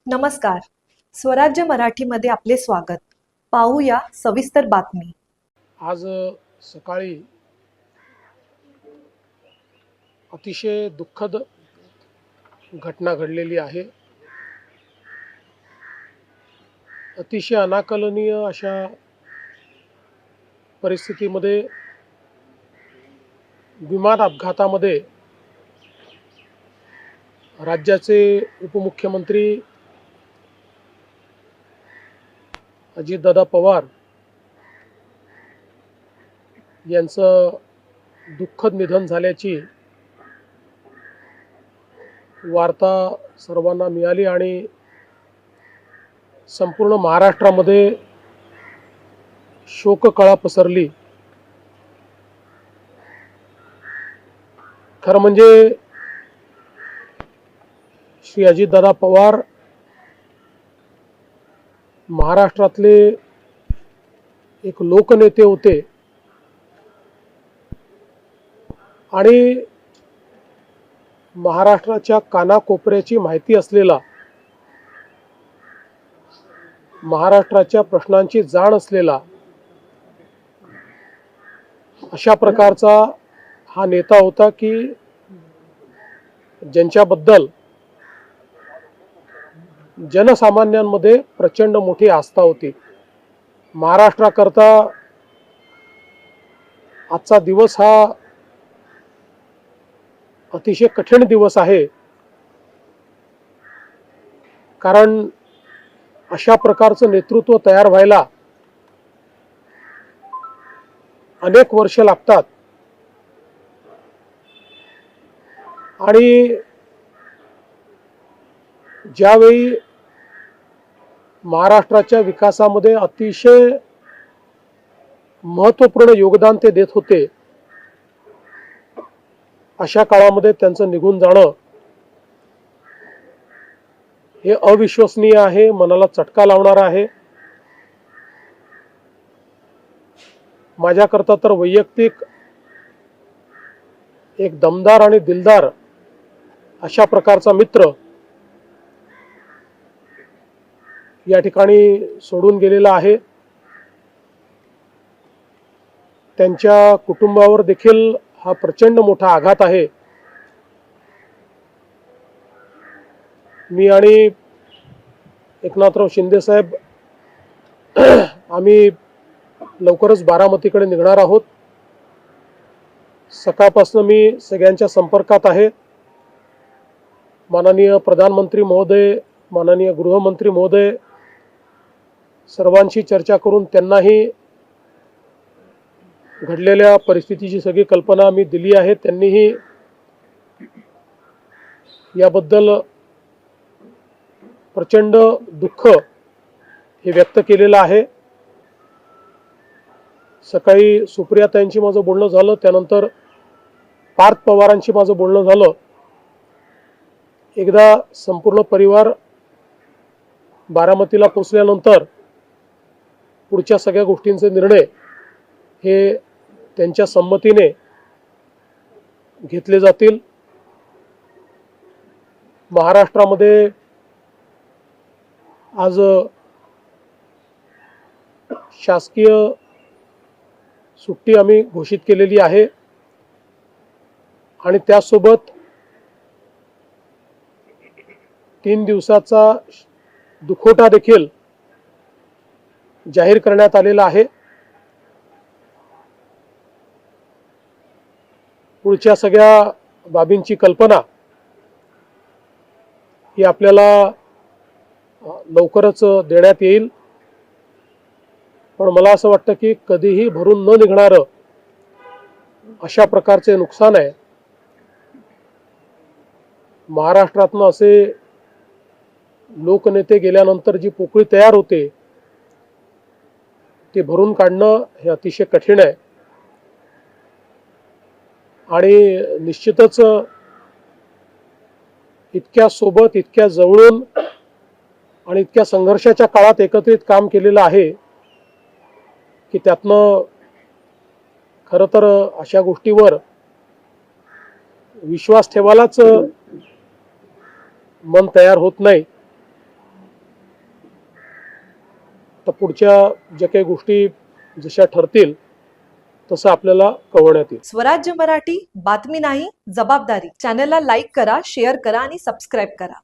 नमस्कार. स्वराज्य मराठीमध्ये आपले स्वागत. पाहूया सविस्तर बातमी. आज सकाळी अतिशय दुःखद घटना घडलेली आहे. अतिशय अनाकलनीय अशा परिस्थितीमध्ये विमान अपघातामध्ये राज्याचे उपमुख्यमंत्री अजितदादा पवार यांचं दुःखद निधन झाल्याची वार्ता सर्वांना मिळाली आणि संपूर्ण महाराष्ट्रामध्ये शोककळा पसरली. खरं म्हणजे श्री अजितदादा पवार महाराष्ट्रातले एक लोकनेते होते आणि महाराष्ट्राच्या कानाकोपऱ्याची माहिती असलेला, महाराष्ट्राच्या प्रश्नांची जाण असलेला अशा प्रकारचा हा नेता होता की ज्यांच्याबद्दल जनसामान्यांमध्ये प्रचंड मोठी आस्था होती. महाराष्ट्राकरता आजचा दिवस हा अतिशय कठीण दिवस आहे, कारण अशा प्रकारचं नेतृत्व तयार व्हायला अनेक वर्ष लागतात आणि ज्यावेळी महाराष्ट्राच्या विकासामध्ये अतिशय महत्त्वपूर्ण योगदान ते देत होते, अशा काळामध्ये त्यांचं निघून जाणं हे अविश्वसनीय आहे, मनाला चटका लावणारा आहे. माझ्याकरता तर वैयक्तिक एक दमदार आणि दिलदार अशा प्रकारचा मित्र या ठिकाणी सोडून गेलेला आहे. त्यांच्या कुटुंबावर देखील हा प्रचंड मोठा आघात आहे. मी आणि एकनाथराव शिंदे साहेब आम्ही लवकरच बारामतीकडे निघणार आहोत. सकाळपासून मी सगळ्यांच्या संपर्कात आहे. माननीय प्रधानमंत्री महोदय, माननीय गृहमंत्री महोदय सर्वांशी चर्चा करून त्यांनाही घडलेल्या परिस्थितीची सगळी कल्पना मी दिली आहे. त्यांनीही याबद्दल प्रचंड दुःख हे व्यक्त केलेलं आहे. सकाळी सुप्रियाताईंशी माझं बोलणं झालं, त्यानंतर पार्थ पवारांशी माझं बोलणं झालं. एकदा संपूर्ण परिवार बारामतीला पोचल्यानंतर पुढच्या सगळ्या गोष्टींचे निर्णय हे त्यांच्या संमतीने घेतले जातील. महाराष्ट्रामध्ये आज शासकीय सुट्टी आम्ही घोषित केलेली आहे आणि त्यासोबत 3 दिवसाचा दुखवटा देखील जाहीर करण्यात आलेला आहे. पुढच्या सगळ्या बाबींची कल्पना ही आपल्याला लवकरच देण्यात येईल. पण मला असं वाटतं की कधीही भरून न निघणारं अशा प्रकारचे नुकसान आहे. महाराष्ट्रातनं असे लोकनेते गेल्यानंतर जी पोकळी तयार होते ती भरून काढणं हे अतिशय कठीण आहे आणि निश्चितच इतक्या सोबत, इतक्या जवळून आणि इतक्या संघर्षाच्या काळात एकत्रित काम केलेलं आहे की त्यातनं खरं तर अशा गोष्टीवर विश्वास ठेवायलाच मन तयार होत नाही. तर पुढच्या ज्या काही गोष्टी जशा ठरतील तसं आपल्याला कळवण्यात येईल. स्वराज्य मराठी, बातमी नाही जबाबदारी. चॅनलला लाईक करा, शेअर करा आणि सबस्क्राईब करा.